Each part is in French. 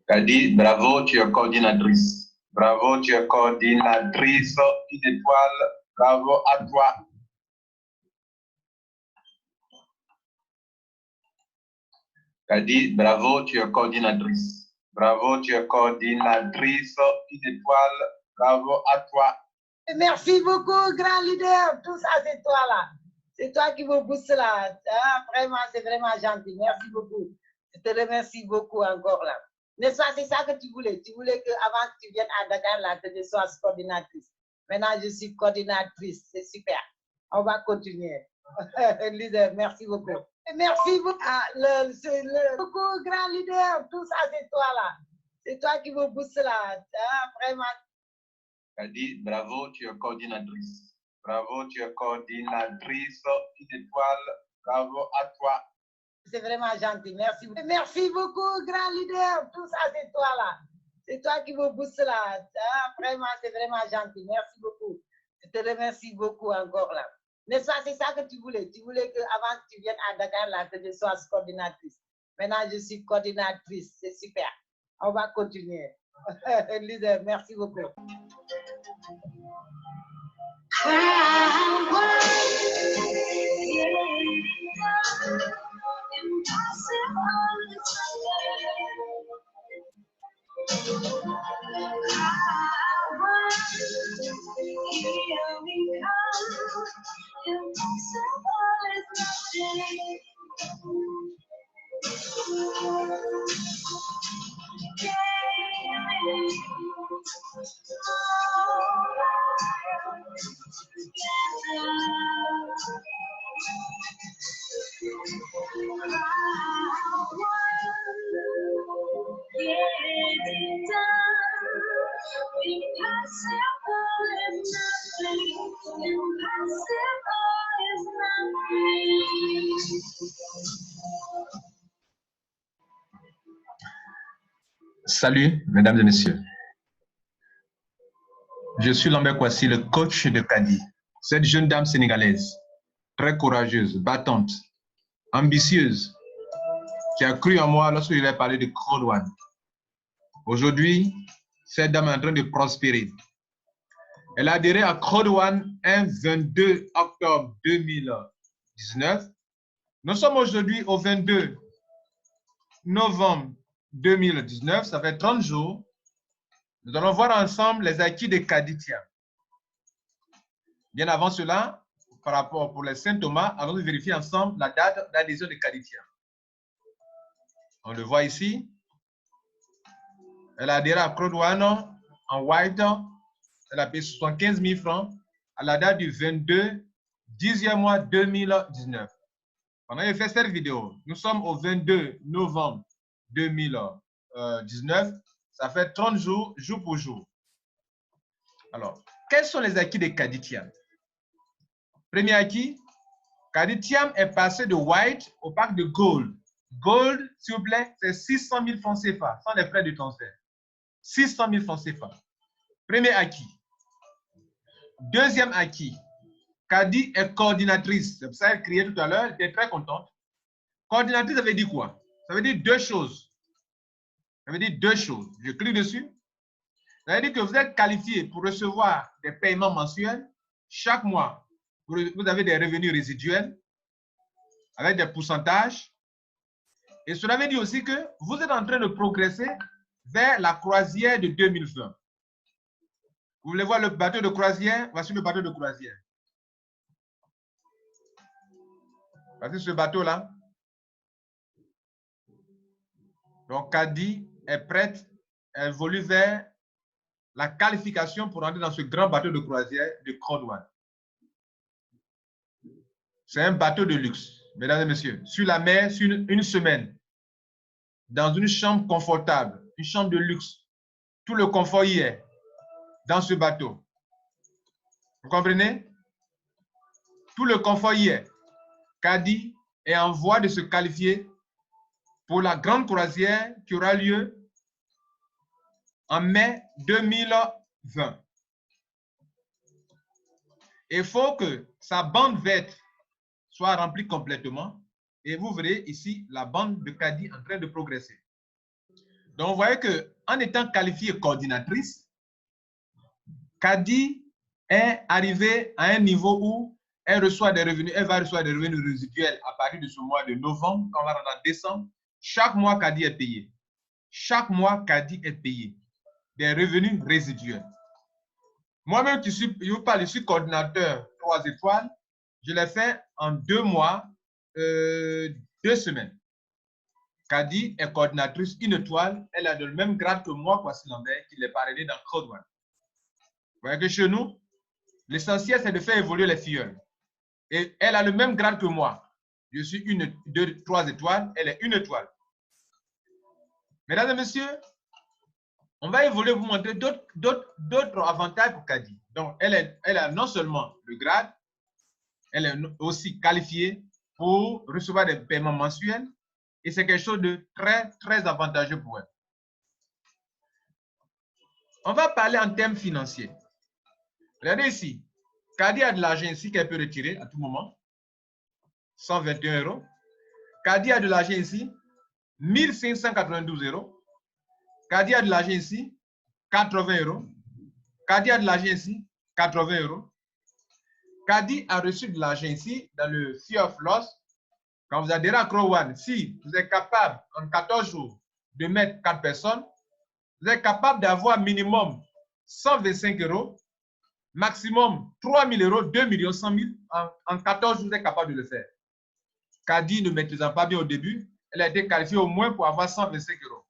Kadi, bravo, tu es coordinatrice. Bravo, tu es coordinatrice. Une étoile. Bravo à toi. Kadi, bravo, tu es coordinatrice. Bravo, tu es coordinatrice. Une étoile. Bravo à toi. Merci beaucoup, grand leader. Tout ça, c'est toi là. C'est toi qui me booste là. Ah, vraiment, c'est vraiment gentil. Merci beaucoup. Je te remercie beaucoup encore là. N'est-ce pas, c'est ça que tu voulais. Tu voulais qu'avant que tu viennes à Dakar, là, que je sois coordinatrice. Maintenant, je suis coordinatrice. C'est super. On va continuer. Leader, merci beaucoup. Merci beaucoup. Ah, beaucoup, grand leader. Tout ça, c'est toi là. C'est toi qui me booste là. Ah, vraiment. Kadi, bravo, tu es coordinatrice. Bravo, tu es coordinatrice. Une étoile. Bravo à toi. C'est vraiment gentil. Merci. Merci beaucoup, grand leader. Tout ça, c'est toi là. C'est toi qui me booste là. Ah, vraiment, c'est vraiment gentil. Merci beaucoup. Je te remercie beaucoup encore là. N'est-ce pas, c'est ça que tu voulais. Tu voulais qu'avant que tu viennes à Dakar, là, que je sois coordinatrice. Maintenant, je suis coordinatrice. C'est super. On va continuer. Leader, merci beaucoup. Salut, mesdames et messieurs. Je suis Lambert Kouassi, le coach de Kadi. Cette jeune dame sénégalaise, très courageuse, battante, ambitieuse, qui a cru en moi lorsque je lui ai parlé de Crowd One. Aujourd'hui, cette dame est en train de prospérer. Elle a adhéré à Crowd One un 22 octobre 2019. Nous sommes aujourd'hui au 22 novembre 2019, ça fait 30 jours. Nous allons voir ensemble les acquis de Kaditia. Bien avant cela, par rapport pour les Saint Thomas, allons vérifier ensemble la date d'adhésion de Kaditia. On le voit ici. Elle a adhéré à Crowd One en white. Elle a payé 75 000 francs à la date du 22 10e mois 2019. Pendant que j'ai fait cette vidéo, nous sommes au 22 novembre 2019. Ça fait 30 jours, jour pour jour. Alors, quels sont les acquis de Kaditiam? Premier acquis, Kaditiam est passé de white au pack de gold. Gold, s'il vous plaît, c'est 600 000 francs CFA, sans les frais de transfert. 600 000 francs CFA. Premier acquis. Deuxième acquis, Kadi est coordinatrice. C'est pour ça qu'elle criait tout à l'heure, elle était très contente. Coordinatrice, ça veut dire quoi? Ça veut dire deux choses. Ça veut dire deux choses. Je clique dessus. Ça veut dire que vous êtes qualifié pour recevoir des paiements mensuels. Chaque mois, vous avez des revenus résiduels avec des pourcentages. Et cela veut dire aussi que vous êtes en train de progresser vers la croisière de 2020. Vous voulez voir le bateau de croisière? Voici le bateau de croisière. Voici ce bateau-là. Donc, Kadi est prête, elle évolue vers la qualification pour entrer dans ce grand bateau de croisière de Crowd One. C'est un bateau de luxe, mesdames et messieurs. Sur la mer, sur une semaine, dans une chambre confortable, une chambre de luxe. Tout le confort y est dans ce bateau. Vous comprenez? Tout le confort y est. Kadi est en voie de se qualifier pour la grande croisière qui aura lieu en mai 2020. Il faut que sa bande verte soit remplie complètement et vous verrez ici la bande de Kadi en train de progresser. Donc, vous voyez qu'en étant qualifiée coordinatrice, Kadi est arrivée à un niveau où elle reçoit des revenus, elle va recevoir des revenus résiduels à partir de ce mois de novembre, quand on va rentrer en décembre. Chaque mois, Kadi est payé. Chaque mois, Kadi est payé. Des revenus résiduels. Moi-même, je vous parle, je suis coordinateur 3 étoiles. Je l'ai fait en 2 mois, 2 semaines. Kadi est coordinatrice 1 étoile. Elle a le même grade que moi, Kwasi Lambert, qui l'est parrainé dans Code One. Vous voyez que chez nous, l'essentiel, c'est de faire évoluer les filleuls. Et elle a le même grade que moi. Je suis 1, 2, 3 étoiles. Elle est 1 étoile. Mesdames et messieurs, on va évoluer, vous montrer d'autres avantages pour Kadi. Donc, elle a non seulement le grade, elle est aussi qualifiée pour recevoir des paiements mensuels et c'est quelque chose de très, très avantageux pour elle. On va parler en termes financiers. Regardez ici, Kadi a de l'argent ici qu'elle peut retirer à tout moment, 121 €. Kadi a de l'argent ici, 1592 €. Kadi a de l'argent ici, 80 €. Kadi a de l'argent ici, 80 €. Kadi a reçu de l'argent ici dans le Fear of Loss. Quand vous adhérez à Crow One, si vous êtes capable en 14 jours de mettre 4 personnes, vous êtes capable d'avoir minimum 125 €, maximum 3 000 €, 2 100 000 €. En 14 jours, vous êtes capable de le faire. Kadi ne maîtrisant pas bien au début, elle a été qualifiée au moins pour avoir 125 €.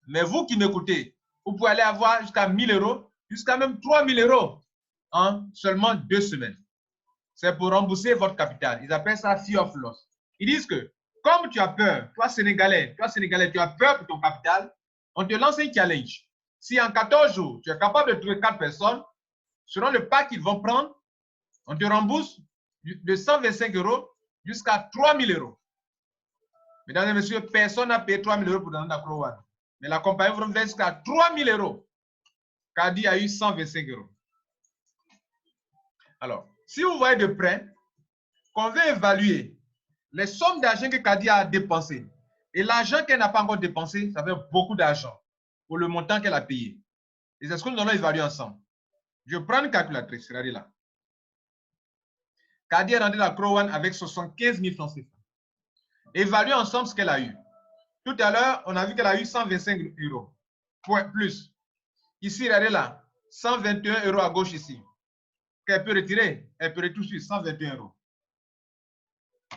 Mais vous qui m'écoutez, vous pouvez aller avoir jusqu'à 1 000 €, jusqu'à même 3 000 € en seulement 2 semaines. C'est pour rembourser votre capital. Ils appellent ça Fear of Loss. Ils disent que comme tu as peur, toi Sénégalais, tu as peur pour ton capital, on te lance un challenge. Si en 14 jours, tu es capable de trouver 4 personnes, selon le pas qu'ils vont prendre, on te rembourse de 125 € jusqu'à 3 000 €. Mesdames et messieurs, personne n'a payé 3 000 € pour donner à Crow One. Mais la compagnie vous fait jusqu'à 3 000 €. Kadi a eu 125 €. Alors, si vous voyez de près, qu'on veut évaluer les sommes d'argent que Kadi a dépensé et l'argent qu'elle n'a pas encore dépensé, ça fait beaucoup d'argent pour le montant qu'elle a payé. Et c'est ce que nous allons évaluer ensemble. Je prends une calculatrice, regardez là. Kadi est rentré dans Crow One avec 75 000 francs CFA. Évaluez ensemble ce qu'elle a eu. Tout à l'heure, on a vu qu'elle a eu 125 €. Point plus. Ici, regardez là, 121 € à gauche ici. Qu'elle peut retirer, elle peut retirer tout de suite 121 €.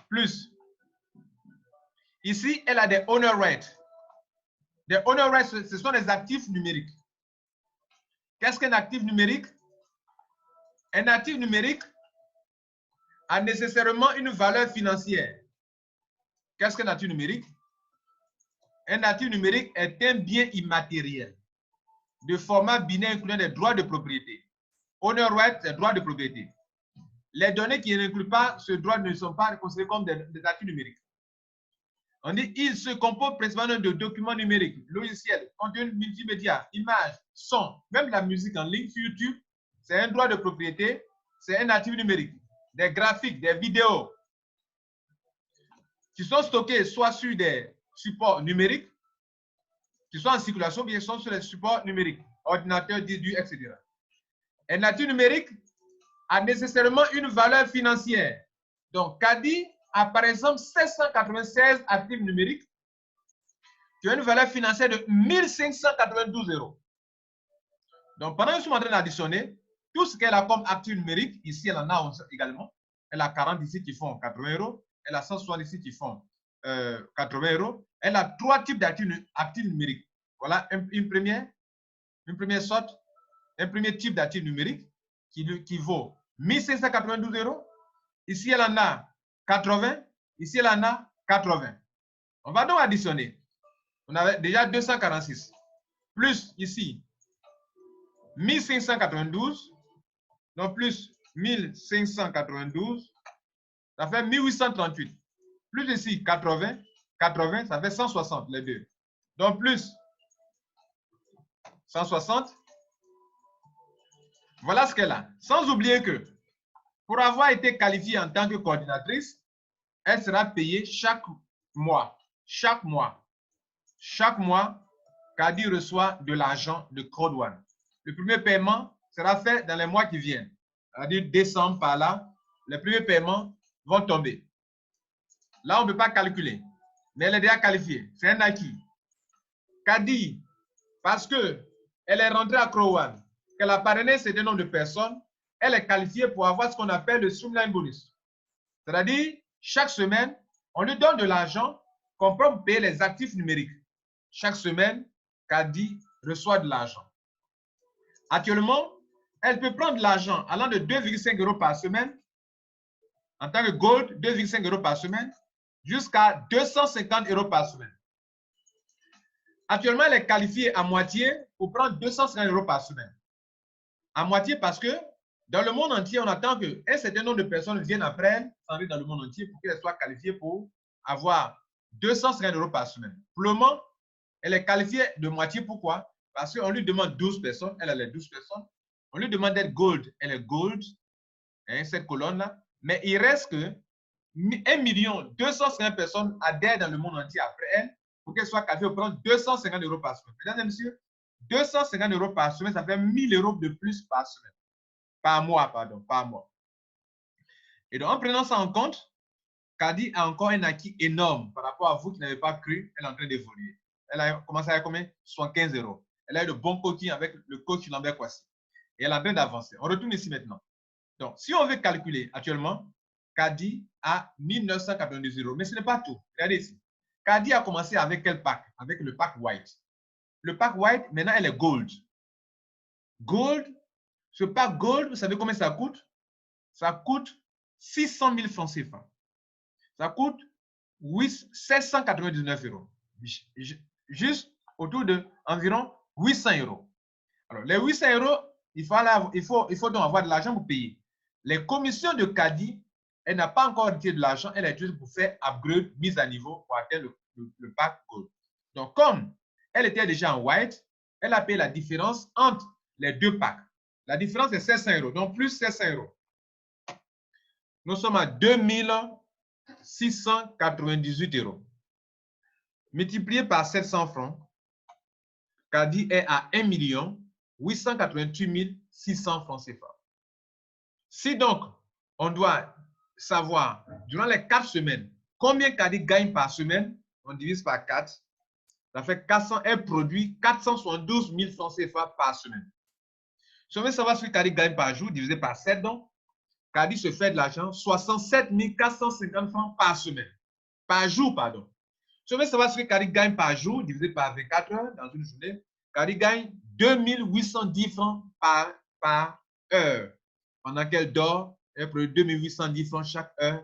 Plus. Ici, elle a des honor rates. Des honor rates, ce sont des actifs numériques. Qu'est-ce qu'un actif numérique? Un actif numérique a nécessairement une valeur financière. Qu'est-ce qu'un actif numérique? Un actif numérique est un bien immatériel de format binaire incluant des droits de propriété. Honor rights, c'est droits de propriété. Les données qui n'incluent pas ce droit ne sont pas considérées comme des actifs numériques. On dit il se compose principalement de documents numériques, logiciels, contenu multimédia, images, sons, même la musique en ligne sur YouTube, c'est un droit de propriété, c'est un actif numérique. Des graphiques, des vidéos qui sont stockés soit sur des supports numériques, qui sont en circulation, bien sont sur les supports numériques, ordinateurs, disques durs, etc. Un actif numérique a nécessairement une valeur financière. Donc, Kadi a par exemple 796 actifs numériques qui ont une valeur financière de 1592 €. Donc, pendant que je suis en train d'additionner, tout ce qu'elle a comme actifs numériques, ici elle en a également. Elle a 40 ici qui font 80 €. Elle a 160 ici qui font 80 €. Elle a 3 types d'actifs numériques. Voilà une première sorte, un premier type d'actifs numériques qui vaut 1592 €. Ici, elle en a 80. Ici, elle en a 80. On va donc additionner. On avait déjà 246. Plus ici, 1592. Donc, plus 1592. Ça fait 1838. Plus ici, 80. 80, ça fait 160, les deux. Donc, plus 160. Voilà ce qu'elle a. Sans oublier que pour avoir été qualifiée en tant que coordinatrice, elle sera payée chaque mois. Chaque mois. Chaque mois, Kadi reçoit de l'argent de Code One. Le premier paiement sera fait dans les mois qui viennent. C'est-à-dire décembre par là, les premiers paiements vont tomber. Là, on ne peut pas calculer, mais elle est déjà qualifiée. C'est un acquis. Kadi, parce qu'elle est rentrée à Code One, qu'elle a parrainé un certain nombre de personnes, elle est qualifiée pour avoir ce qu'on appelle le Streamline Bonus. C'est-à-dire, chaque semaine, on lui donne de l'argent qu'on peut payer les actifs numériques. Chaque semaine, Kadi reçoit de l'argent. Actuellement, elle peut prendre de l'argent allant de 2,5 € par semaine, en tant que gold, 2,5 € par semaine, jusqu'à 250 € par semaine. Actuellement, elle est qualifiée à moitié pour prendre 250 € par semaine. À moitié parce que dans le monde entier, on attend qu'un certain nombre de personnes viennent après elle, s'enlever dans le monde entier pour qu'elle soit qualifiée pour avoir 250 € par semaine. Pour le moment, elle est qualifiée de moitié. Pourquoi? Parce qu'on lui demande 12 personnes, elle a les 12 personnes. On lui demande d'être gold, elle est gold, hein, cette colonne-là. Mais il reste que 1 250 000 personnes adhèrent dans le monde entier après elle pour qu'elle soit qualifiée pour prendre 250 € par semaine. Mesdames et messieurs, 250 € par semaine, ça fait 1 000 € de plus par semaine. Par mois, pardon, par mois. Et donc, en prenant ça en compte, Kadi a encore un acquis énorme par rapport à vous qui n'avez pas cru, elle est en train d'évoluer. Elle a commencé à combien? 75 €. Elle a eu de bons coachings avec le coach Lambert Kwasi. Et elle est en train d'avancer. On retourne ici maintenant. Donc, si on veut calculer actuellement, Kadi a 1 990 €. Mais ce n'est pas tout. Regardez ici. Kadi a commencé avec quel pack? Avec le pack white. Le pack white, maintenant, elle est gold. Gold, ce pack gold, vous savez combien ça coûte? Ça coûte 600 000 francs CFA. Ça coûte 799 €. Juste autour de environ 800 €. Alors, les 800 €, il faut donc avoir de l'argent pour payer. Les commissions de Kadi, elle n'a pas encore retiré de l'argent, elle est juste pour faire upgrade, mise à niveau pour atteindre le pack gold. Donc, comme elle était déjà en white, elle a payé la différence entre les deux packs. La différence est 700 €, donc plus 700 €. Nous sommes à 2698 €. Multiplié par 700 francs, Kadi est à 1 888 600 francs CFA. Si donc, on doit savoir, durant les 4 semaines, combien Kadi gagne par semaine, on divise par 4, ça fait 400, elle produit 472 000 francs CFA par semaine. Si on veut savoir ce que Kadi gagne par jour, divisé par 7, donc, Kadi se fait de l'argent 67 450 francs par semaine. Par jour, pardon. Si on veut savoir ce que Kadi gagne par jour, divisé par 24 heures dans une journée, Kadi gagne 2810 francs par heure. Pendant qu'elle dort, elle produit 2810 francs chaque heure,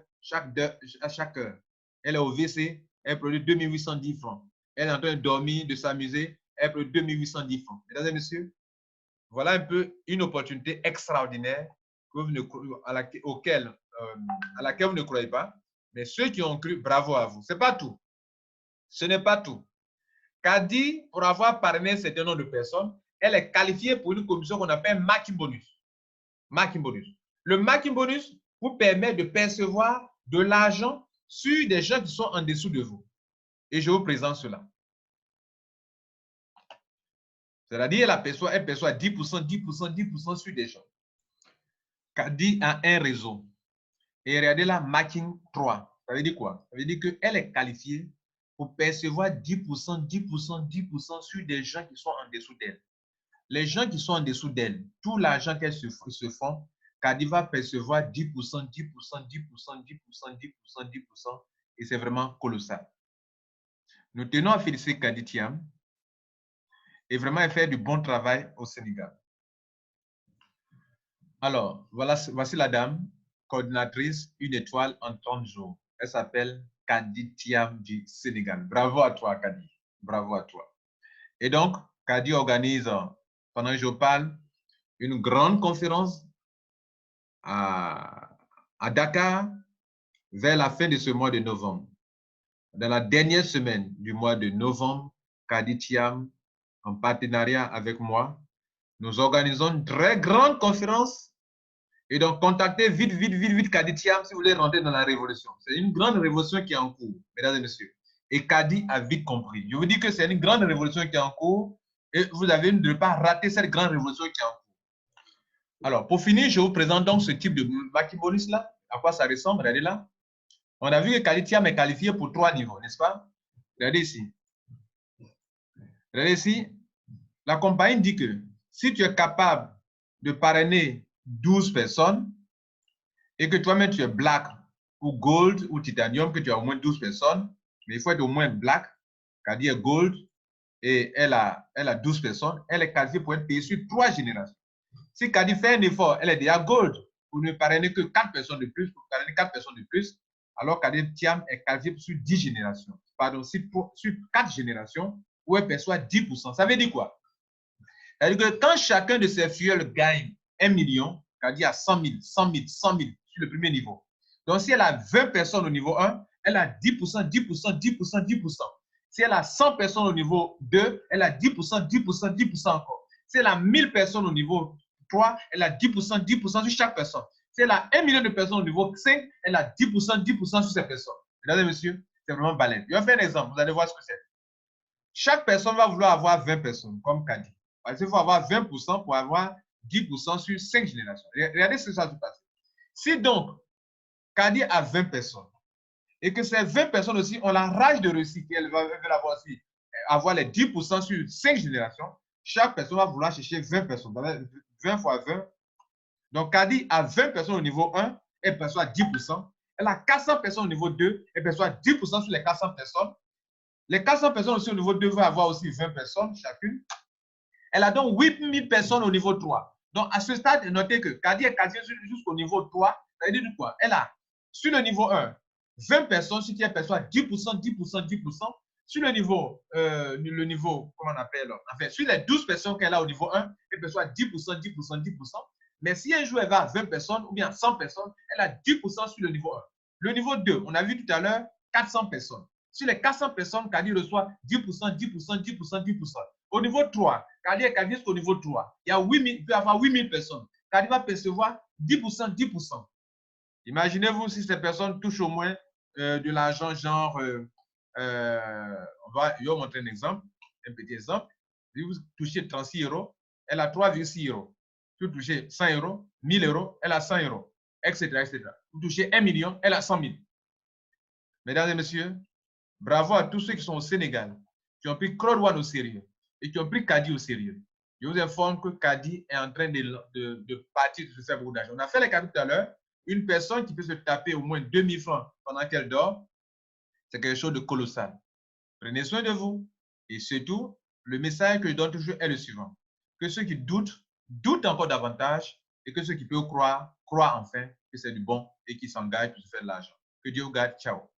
à chaque heure. Elle est au WC, elle produit 2810 francs. Elle est en train de dormir, de s'amuser, elle produit 2810 francs. Mesdames et messieurs, voilà un peu une opportunité extraordinaire à laquelle vous ne croyez pas. Mais ceux qui ont cru, bravo à vous. Ce n'est pas tout. Ce n'est pas tout. Kadi, pour avoir parrainé un certain nombre de personnes, elle est qualifiée pour une commission qu'on appelle Marking Bonus. Marking Bonus. Le Marking Bonus vous permet de percevoir de l'argent sur des gens qui sont en dessous de vous. Et je vous présente cela. C'est-à-dire, elle perçoit 10%, 10%, 10% sur des gens. Kadi a un réseau. Et regardez là, Marking 3. Ça veut dire quoi? Ça veut dire qu'elle est qualifiée pour percevoir 10%, 10%, 10% sur des gens qui sont en dessous d'elle. Les gens qui sont en dessous d'elle, tout l'argent qu'elles se font, Kadi va percevoir 10%, 10%, 10%, 10%, 10%, 10%, et c'est vraiment colossal. Nous tenons à féliciter Kadi Thiam et vraiment à faire du bon travail au Sénégal. Alors, voici la dame, coordinatrice, une étoile en 30 jours. Elle s'appelle Kadi Thiam du Sénégal. Bravo à toi, Kadi. Bravo à toi. Et donc, Kadi organise, pendant que je parle, une grande conférence à Dakar vers la fin de ce mois de novembre. Dans la dernière semaine du mois de novembre, Kadi Thiam, en partenariat avec moi, nous organisons une très grande conférence. Et donc, contactez vite Kadi Thiam si vous voulez rentrer dans la révolution. C'est une grande révolution qui est en cours, mesdames et messieurs. Et Kadi a vite compris. Je vous dis que c'est une grande révolution qui est en cours et vous avez ne pas rater cette grande révolution qui est en cours. Alors, pour finir, je vous présente donc ce type de Makibonus là. À quoi ça ressemble? Regardez là. On a vu que Kadi Thiam est qualifié pour 3 niveaux, n'est-ce pas? Regardez ici. Regardez ici. La compagnie dit que si tu es capable de parrainer 12 personnes et que toi-même tu es black ou gold ou titanium, que tu as au moins 12 personnes, mais il faut être au moins black, Kadi est gold et elle a 12 personnes, elle est qualifiée pour être payée sur 3 générations. Si Kadi fait un effort, elle est déjà gold pour ne parrainer que 4 personnes de plus, pour parrainer 4 personnes de plus, alors Kadi Thiam est qualifiée sur 10 générations. Pardon, sur 4 générations où elle perçoit 10%. Ça veut dire quoi? C'est-à-dire que quand chacun de ces filleuls gagne 1 million, Kadi a 100 000, 100 000, 100 000 sur le premier niveau. Donc, si elle a 20 personnes au niveau 1, elle a 10%, 10%, 10%, 10%. Si elle a 100 personnes au niveau 2, elle a 10%, 10%, 10% encore. Si elle a 1000 personnes au niveau 3, elle a 10%, 10% sur chaque personne. Si elle a 1 million de personnes au niveau 5, elle a 10%, 10% sur ces personnes. Mesdames et messieurs, c'est vraiment balèze. Je vais faire un exemple, vous allez voir ce que c'est. Chaque personne va vouloir avoir 20 personnes, comme Kadi. Parce qu'il faut avoir 20% pour avoir 10% sur 5 générations. Regardez ce que ça se passe. Si donc, Kadi a 20 personnes, et que ces 20 personnes aussi ont la rage de réussir, qu'elles veulent avoir aussi, avoir les 10% sur 5 générations, chaque personne va vouloir chercher 20 personnes. 20 fois 20. Donc, Kadi a 20 personnes au niveau 1, elle perçoit 10%. Elle a 400 personnes au niveau 2, elle perçoit 10% sur les 400 personnes. Les 400 personnes aussi au niveau 2 vont avoir aussi 20 personnes chacune. Elle a donc 8000 personnes au niveau 3. Donc, à ce stade, notez que Kadi est qualifiée jusqu'au niveau 3. Ça veut dire quoi? Elle a, sur le niveau 1, 20 personnes, sur qui elle perçoit 10%, 10%, 10%. Sur le niveau, comment on appelle? Enfin, sur les 12 personnes qu'elle a au niveau 1, elle perçoit 10%, 10%, 10%. Mais si un jour elle va à 20 personnes ou bien 100 personnes, elle a 10% sur le niveau 1. Le niveau 2, on a vu tout à l'heure, 400 personnes. Sur les 400 personnes, Kadi reçoit 10%, 10%, 10%, 10%. Au niveau 3, Kadi est qualifié jusqu'au niveau 3. Il peut y avoir 8000 personnes. Kadi va percevoir 10%, 10%. Imaginez-vous si ces personnes touchent au moins de l'argent, genre, je vais vous montrer un exemple, un petit exemple. Si vous touchez 36 euros, elle a 3,6 euros. Si vous touchez 100 euros, 1000 euros, elle a 100 euros, etc., etc. Vous touchez 1 million, elle a 100 000. Mesdames et messieurs, bravo à tous ceux qui sont au Sénégal, qui ont pris Claude One au sérieux et qui ont pris Kadi au sérieux. Je vous informe que Kadi est en train de partir de se faire beaucoup d'argent. On a fait les calculs tout à l'heure. Une personne qui peut se taper au moins 2000 francs pendant qu'elle dort, c'est quelque chose de colossal. Prenez soin de vous. Et surtout, le message que je donne toujours est le suivant. Que ceux qui doutent, doutent encore davantage et que ceux qui peuvent croire, croient enfin que c'est du bon et qui s'engagent pour se faire de l'argent. Que Dieu vous garde. Ciao.